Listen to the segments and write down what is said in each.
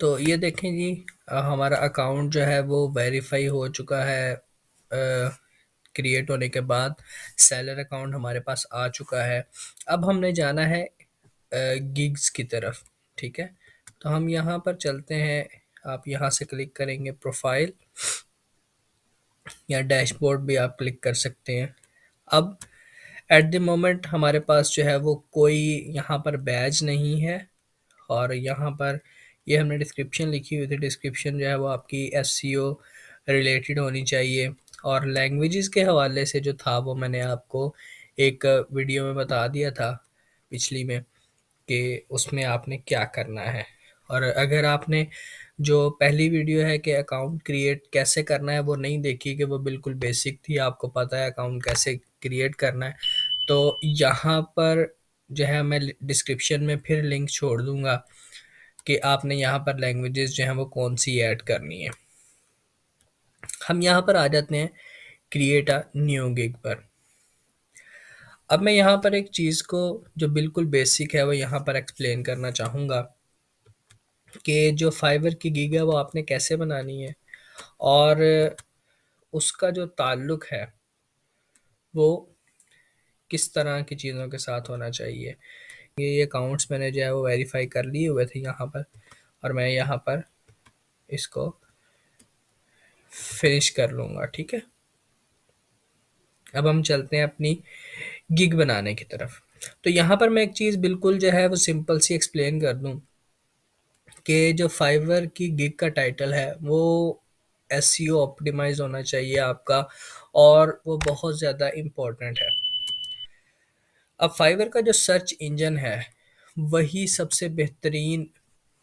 तो ये देखें जी, हमारा अकाउंट जो है वो वेरीफाई हो चुका है। क्रिएट होने के बाद सेलर अकाउंट हमारे पास आ चुका है। अब हमने जाना है गिग्स की तरफ। ठीक है, तो हम यहाँ पर चलते हैं। आप यहाँ से क्लिक करेंगे प्रोफाइल, या डैशबोर्ड भी आप क्लिक कर सकते हैं। अब एट द मोमेंट हमारे पास जो है वो कोई यहाँ पर बैज नहीं है। और यहाँ पर ये हमने डिस्क्रिप्शन लिखी हुई थी, डिस्क्रिप्शन जो है वो आपकी एसईओ रिलेटेड होनी चाहिए। और लैंग्वेजेस के हवाले से जो था वो मैंने आपको एक वीडियो में बता दिया था पिछली में, कि उसमें आपने क्या करना है। और अगर आपने जो पहली वीडियो है कि अकाउंट क्रिएट कैसे करना है वो नहीं देखी, कि वो बिल्कुल बेसिक थी, आपको पता है अकाउंट कैसे क्रिएट करना है, तो यहाँ पर जो है मैं डिस्क्रिप्शन में फिर लिंक छोड़ दूंगा कि आपने यहाँ पर लैंग्वेजेस जो हैं वो कौन सी ऐड करनी है। हम यहाँ पर आ जाते हैं क्रिएट अ न्यू गिग पर। अब मैं यहाँ पर एक चीज़ को जो बिल्कुल बेसिक है वो यहाँ पर एक्सप्लेन करना चाहूँगा, कि जो फाइवर की गिग है वो आपने कैसे बनानी है, और उसका जो ताल्लुक है वो किस तरह की चीज़ों के साथ होना चाहिए। ये अकाउंट्स मैंने जो है वो वेरीफाई कर लिए हुए थे यहाँ पर, और मैं यहाँ पर इसको फिनिश कर लूँगा। ठीक है, अब हम चलते हैं अपनी गिग बनाने की तरफ। तो यहाँ पर मैं एक चीज़ बिल्कुल जो है वो सिंपल सी एक्सप्लेन कर दूँ, कि जो फाइवर की गिग का टाइटल है वो एसईओ ऑप्टिमाइज होना चाहिए आपका, और वो बहुत ज़्यादा इम्पोर्टेंट है। अब फाइवर का जो सर्च इंजन है वही सबसे बेहतरीन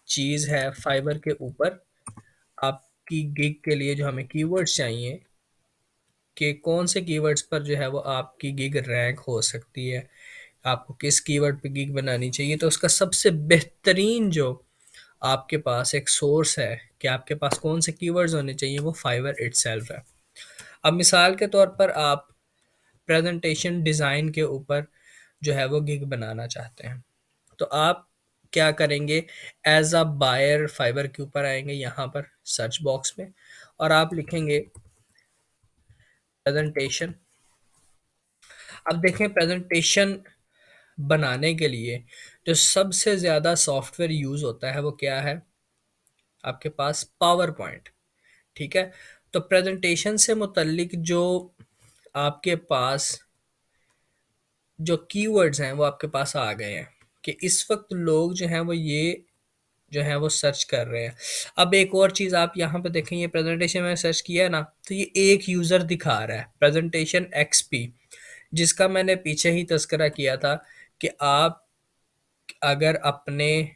चीज़ है फाइवर के ऊपर। आपकी गिग के लिए जो हमें कीवर्ड्स चाहिए, कि कौन से कीवर्ड्स पर जो है वो आपकी गिग रैंक हो सकती है, आपको किस कीवर्ड पे गिग बनानी चाहिए, तो उसका सबसे बेहतरीन जो आपके पास एक सोर्स है कि आपके पास कौन से कीवर्ड्स होने चाहिए, वो फाइवर इटसेल्फ है। अब मिसाल के तौर पर आप प्रेजेंटेशन डिज़ाइन के ऊपर जो है वो गिग बनाना चाहते हैं, तो आप क्या करेंगे, एज अ बायर फाइबर के ऊपर आएंगे यहाँ पर सर्च बॉक्स में, और आप लिखेंगे प्रेजेंटेशन। अब देखें, प्रेजेंटेशन बनाने के लिए जो सबसे ज़्यादा सॉफ्टवेयर यूज़ होता है वो क्या है, आपके पास पावर पॉइंट। ठीक है, तो प्रेजेंटेशन से मुतल्लिक जो आपके पास जो कीवर्ड्स हैं वो आपके पास आ गए हैं, कि इस वक्त लोग जो हैं वो ये जो है वो सर्च कर रहे हैं। अब एक और चीज़ आप यहाँ पे देखें, ये प्रेजेंटेशन में सर्च किया है ना, तो ये एक यूज़र दिखा रहा है प्रेजेंटेशन एक्सपी, जिसका मैंने पीछे ही तस्करा किया था, कि आप अगर अपने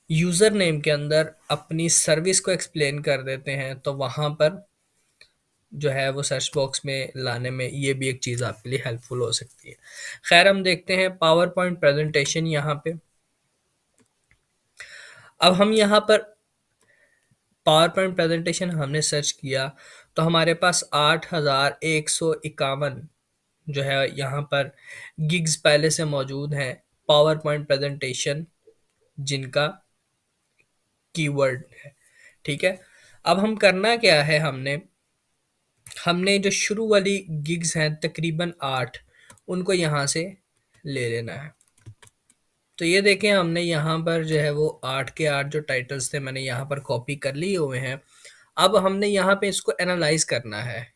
यूज़र नेम के अंदर अपनी सर्विस को एक्सप्लेन कर देते हैं, तो वहाँ पर जो है वो सर्च बॉक्स में लाने में ये भी एक चीज़ आपके लिए हेल्पफुल हो सकती है। खैर, हम देखते हैं पावर पॉइंट प्रेजेंटेशन यहाँ पे। अब हम यहाँ पर पावर पॉइंट प्रेजेंटेशन हमने सर्च किया, तो हमारे पास 8151 जो है यहाँ पर गिग्स पहले से मौजूद हैं पावर पॉइंट प्रेजेंटेशन, जिनका कीवर्ड है। ठीक है, अब हम करना क्या है, हमने हमने जो शुरू वाली गिग्स हैं तकरीबन 8, उनको यहाँ से ले लेना है। तो ये देखें, हमने यहाँ पर जो है वो 8 के 8 जो टाइटल्स थे मैंने यहाँ पर कॉपी कर लिए हुए हैं। अब हमने यहाँ पे इसको एनालाइज करना है।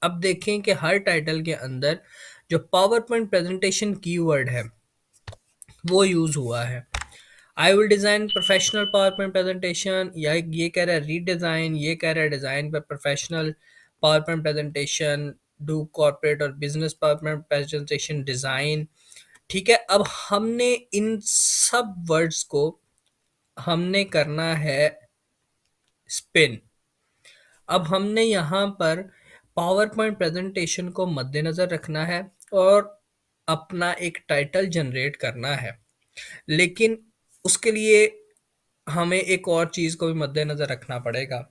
अब देखें कि हर टाइटल के अंदर जो पावर पॉइंट प्रेजेंटेशन कीवर्ड है वो यूज़ हुआ है। I will design professional PowerPoint presentation, या ये कह रहा है रीडिज़ाइन, ये कह रहा है डिज़ाइन पर professional PowerPoint presentation, do corporate और business PowerPoint presentation design. ठीक है, अब हमने इन सब वर्ड्स को हमने करना है स्पिन। अब हमने यहाँ पर पावर पॉइंट प्रेजेंटेशन को मद्देनज़र रखना है और अपना एक टाइटल जनरेट करना है। लेकिन उसके लिए हमें एक और चीज़ को भी मद्देनज़र रखना पड़ेगा,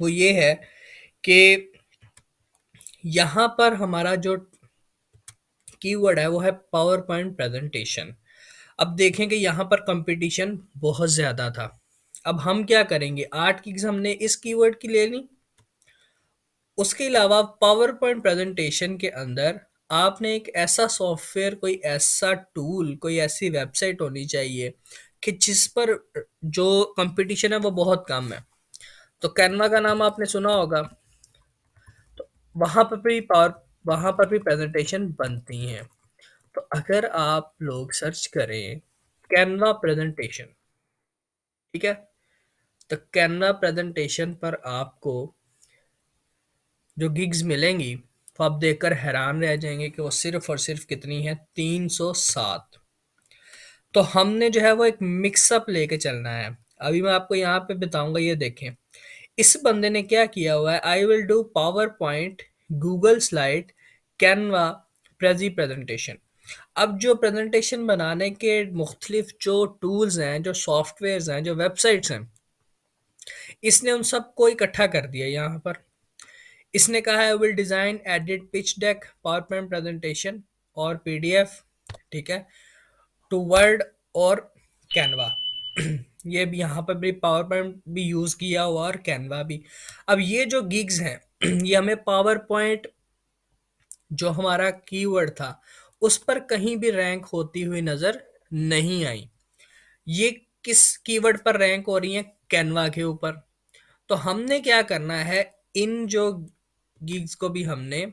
वो ये है कि यहाँ पर हमारा जो कीवर्ड है वो है पावर पॉइंट प्रेजेंटेशन। अब देखें कि यहाँ पर कंपटीशन बहुत ज़्यादा था। अब हम क्या करेंगे, 8 गिग्स हमने इस कीवर्ड की ले ली। उसके अलावा पावर पॉइंट प्रेजेंटेशन के अंदर आपने एक ऐसा सॉफ्टवेयर, कोई ऐसा टूल, कोई ऐसी वेबसाइट होनी चाहिए कि जिस पर जो कंपटीशन है वो बहुत कम है। तो कैनवा का नाम आपने सुना होगा। तो वहां पर भी प्रेजेंटेशन बनती हैं। तो अगर आप लोग सर्च करें कैनवा प्रेजेंटेशन, ठीक है, तो कैनवा प्रेजेंटेशन पर आपको जो गिग्स मिलेंगी तो आप देखकर हैरान रह जाएंगे कि वो सिर्फ और सिर्फ कितनी है, 307। तो हमने जो है वो एक मिक्सअप लेके चलना है। अभी मैं आपको यहाँ पे बताऊंगा, ये देखें इस बंदे ने क्या किया हुआ है। I will do PowerPoint, Google slide, Canva, Prezi presentation. अब जो प्रेजेंटेशन बनाने के मुख्तलिफ जो टूल्स हैं, जो सॉफ्टवेयर हैं, जो वेबसाइट्स हैं, इसने उन सबको इकट्ठा कर दिया यहाँ पर। इसने कहा है will design edit pitch deck, power point presentation और पीडीएफ, ठीक है, टू वर्ड और कैनवा। ये भी यहाँ पर भी पावर पॉइंट भी यूज किया हुआ और कैनवा भी। अब ये जो गिग्स हैं ये हमें पावर पॉइंट जो हमारा कीवर्ड था उस पर कहीं भी रैंक होती हुई नजर नहीं आई। ये किस कीवर्ड पर रैंक हो रही है, कैनवा के ऊपर। तो हमने क्या करना है, इन जो गिग्स को भी हमने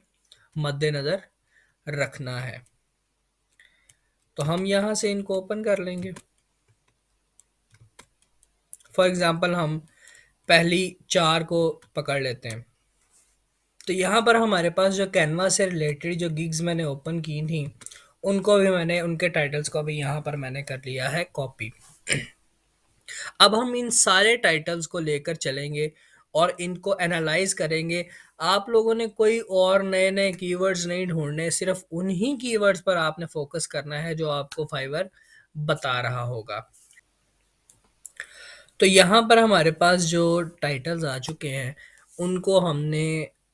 मद्देनजर रखना है। तो हम यहां से इनको ओपन कर लेंगे। फॉर एग्जांपल हम पहली 4 को पकड़ लेते हैं। तो यहाँ पर हमारे पास जो कैनवा से रिलेटेड जो गिग्स मैंने ओपन की थी, उनको भी मैंने, उनके टाइटल्स को भी यहाँ पर मैंने कर लिया है कॉपी। अब हम इन सारे टाइटल्स को लेकर चलेंगे और इनको एनालाइज करेंगे। आप लोगों ने कोई और नए नए कीवर्ड्स नहीं ढूंढने, सिर्फ उन्हीं कीवर्ड्स पर आपने फोकस करना है जो आपको फाइवर बता रहा होगा। तो यहाँ पर हमारे पास जो टाइटल्स आ चुके हैं उनको हमने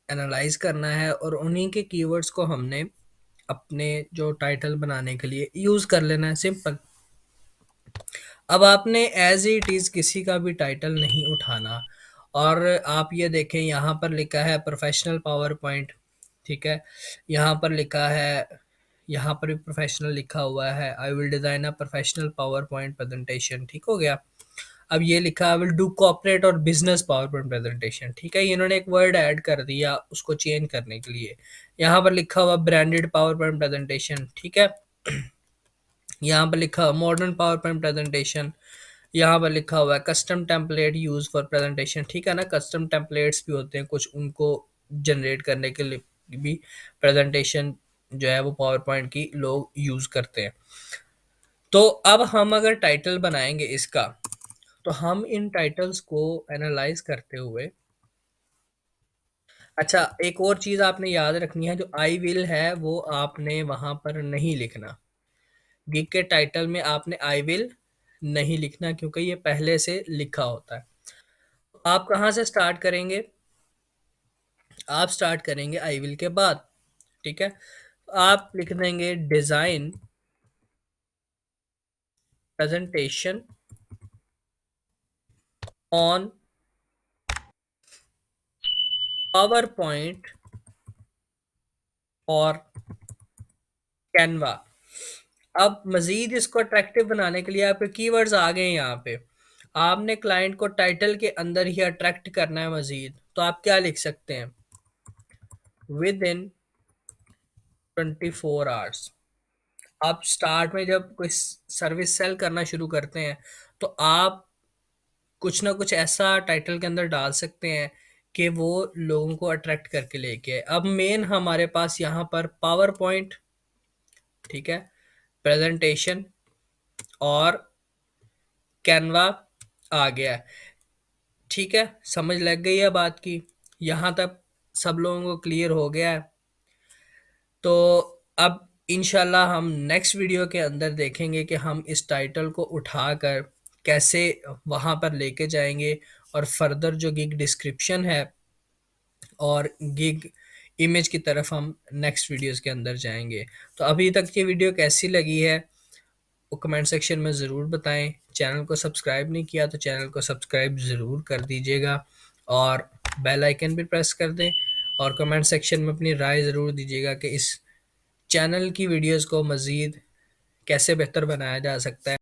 एनालाइज करना है और उन्हीं के कीवर्ड्स को हमने अपने जो टाइटल बनाने के लिए यूज़ कर लेना है, सिंपल। अब आपने एज इट इज़ किसी का भी टाइटल नहीं उठाना। और आप ये देखें यहाँ पर लिखा है प्रोफेशनल पावर पॉइंट, ठीक है, यहाँ पर लिखा है, यहाँ पर भी प्रोफेशनल लिखा हुआ है, I will design a professional PowerPoint presentation, ठीक हो गया। अब ये लिखा आई विल डू कॉर्पोरेट और बिजनेस पावर पॉइंट प्रेजेंटेशन, ठीक है, इन्होंने एक वर्ड ऐड कर दिया उसको चेंज करने के लिए। यहाँ पर लिखा हुआ ब्रांडेड पावर पॉइंट प्रेजेंटेशन, ठीक है, यहाँ पर लिखा हुआ मॉडर्न पावर पॉइंट प्रेजेंटेशन, यहाँ पर लिखा हुआ है custom template use for presentation, ठीक है ना, कस्टम टेम्पलेट्स भी होते हैं कुछ, उनको जनरेट करने के लिए भी प्रेजेंटेशन जो है वो पावर पॉइंट की लोग यूज करते हैं। तो अब हम अगर टाइटल बनाएंगे इसका, तो हम इन टाइटल्स को एनालाइज करते हुए, अच्छा एक और चीज आपने याद रखनी है, जो आई विल है वो आपने वहां पर नहीं लिखना। गिग के टाइटल में आपने आई विल नहीं लिखना क्योंकि ये पहले से लिखा होता है। आप कहाँ से स्टार्ट करेंगे, आप स्टार्ट करेंगे आई विल के बाद, ठीक है। आप लिख देंगे design presentation on power point और कैनवा। अब मजीद इसको अट्रैक्टिव बनाने के लिए आपके कीवर्ड्स आ गए हैं यहाँ पे। आपने क्लाइंट को टाइटल के अंदर ही अट्रैक्ट करना है मजीद, तो आप क्या लिख सकते हैं, विद इन 24 आवर्स। आप स्टार्ट में जब कोई सर्विस सेल करना शुरू करते हैं तो आप कुछ ना कुछ ऐसा टाइटल के अंदर डाल सकते हैं कि वो लोगों को अट्रैक्ट करके लेके आए। अब मेन हमारे पास यहाँ पर पावर पॉइंट, ठीक है, प्रेजेंटेशन और कैनवा आ गया है, ठीक है, समझ लग गई है बात की। यहाँ तक सब लोगों को क्लियर हो गया है। तो अब इंशाल्लाह हम नेक्स्ट वीडियो के अंदर देखेंगे कि हम इस टाइटल को उठाकर कैसे वहाँ पर लेके जाएंगे और फर्दर जो गिग डिस्क्रिप्शन है और गिग इमेज की तरफ हम नेक्स्ट वीडियोस के अंदर जाएंगे। तो अभी तक की वीडियो कैसी लगी है वो कमेंट सेक्शन में ज़रूर बताएं। चैनल को सब्सक्राइब नहीं किया तो चैनल को सब्सक्राइब ज़रूर कर दीजिएगा और बेल आइकन भी प्रेस कर दें। और कमेंट सेक्शन में अपनी राय ज़रूर दीजिएगा कि इस चैनल की वीडियोस को मज़ीद कैसे बेहतर बनाया जा सकता है।